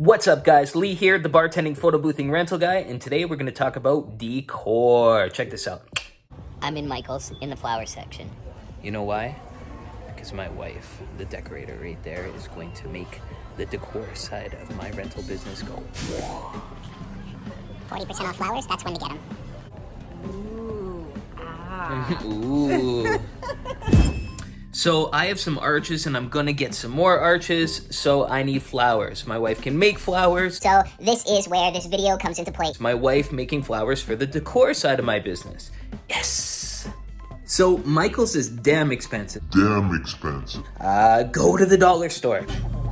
What's up, guys? Lee here, the bartending, photo boothing, rental guy, and today we're going to talk about decor. Check this out. I'm in Michael's in the flower section. You know why? Because my wife, the decorator right there, is going to make the decor side of my rental business go. 40% off flowers, that's when to get them. Ooh, ah. Ooh. So I have some arches and I'm gonna get some more arches, so I need flowers. My wife can make flowers. So this is where this video comes into play. My wife making flowers for the decor side of my business. Yes! So Michael's is damn expensive. Damn expensive. Go to the dollar store.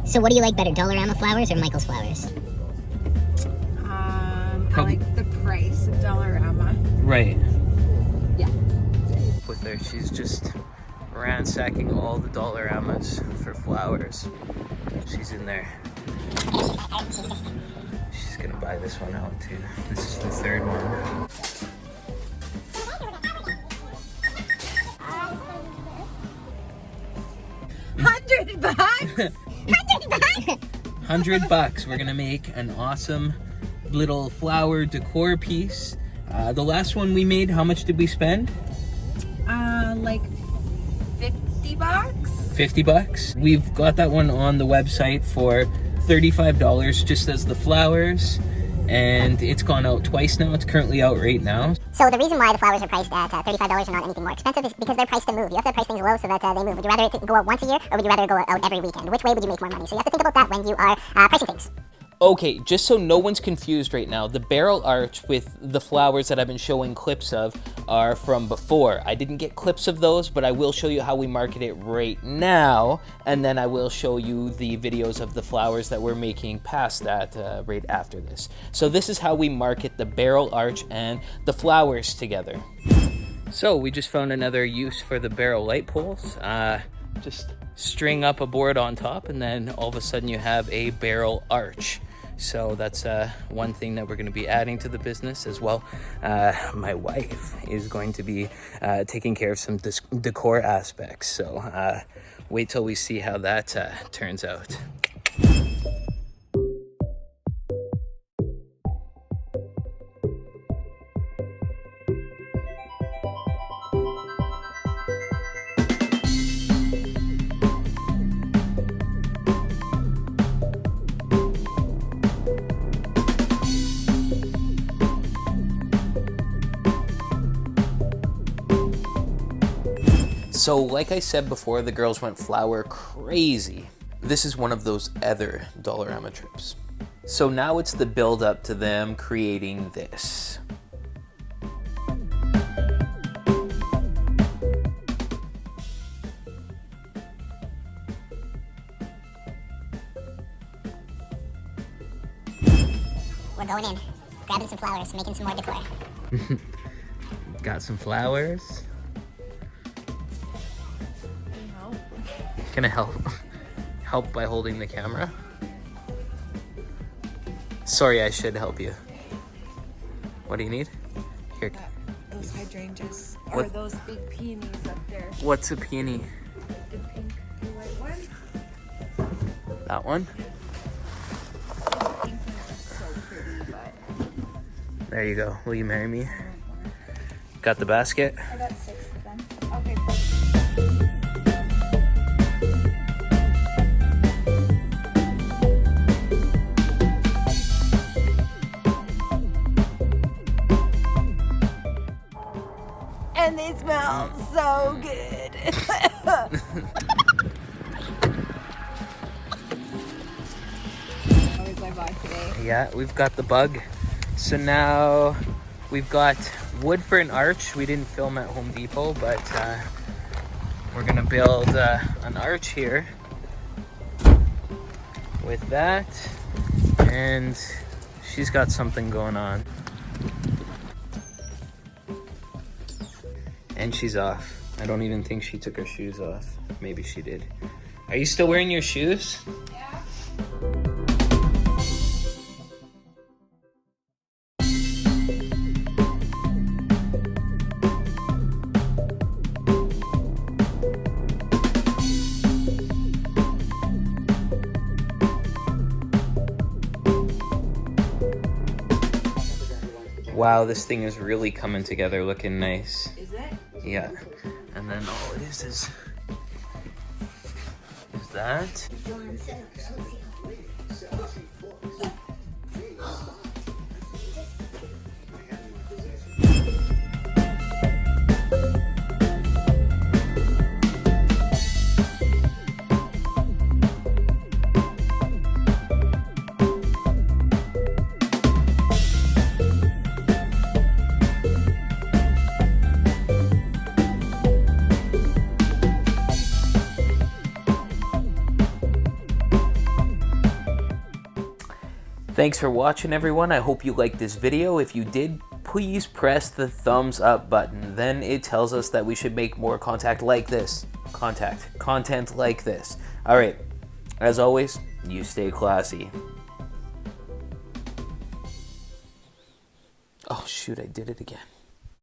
So what do you like better, Dollarama flowers or Michael's flowers? I like the price of Dollarama. Right. Yeah. With her, she's just ransacking all the Dollaramas for flowers. She's in there. She's gonna buy this one out too. This is the third one. $100? $100. We're gonna make an awesome little flower decor piece. The last one we made, how much did we spend? Like $50? $50. We've got that one on the website for $35 just as the flowers, and it's gone out twice now. It's currently out right now. So the reason why the flowers are priced at $35 and not anything more expensive is because they're priced to move. You have to price things low so that they move. Would you rather it go out once a year, or would you rather go out every weekend? Which way would you make more money? So you have to think about that when you are pricing things. Okay, just so no one's confused right now, the barrel arch with the flowers that I've been showing clips of are from before. I didn't get clips of those, but I will show you how we market it right now, and then I will show you the videos of the flowers that we're making past that right after this. So this is how we market the barrel arch and the flowers together. So we just found another use for the barrel light poles. Just string up a board on top, and then all of a sudden you have a barrel arch. So that's one thing that we're going to be adding to the business as well. My wife is going to be taking care of some decor aspects. So wait till we see how that turns out. So like I said before, the girls went flower crazy. This is one of those other Dollarama trips. So now it's the build up to them creating this. We're going in, grabbing some flowers, making some more decor. Got some flowers. Can I help by holding the camera? Sorry, I should help you. What do you need? Here. Those hydrangeas. Or those big peonies up there. What's a peony? The pink and white one. That one? The pink ones are so pretty, but... There you go. Will you marry me? Got the basket? I got 6 of them. Okay, perfect. And they smell so good. What did I buy today? Yeah, we've got the bug. So now we've got wood for an arch. We didn't film at Home Depot, but we're gonna build an arch here with that. And she's got something going on. And she's off. I don't even think she took her shoes off. Maybe she did. Are you still wearing your shoes? Yeah. Wow, this thing is really coming together, looking nice. Is it? Yeah. And then all it is that. Thanks for watching, everyone. I hope you liked this video. If you did, please press the thumbs up button. Then it tells us that we should make more content like this. Content like this. All right. As always, you stay classy. Oh, shoot, I did it again.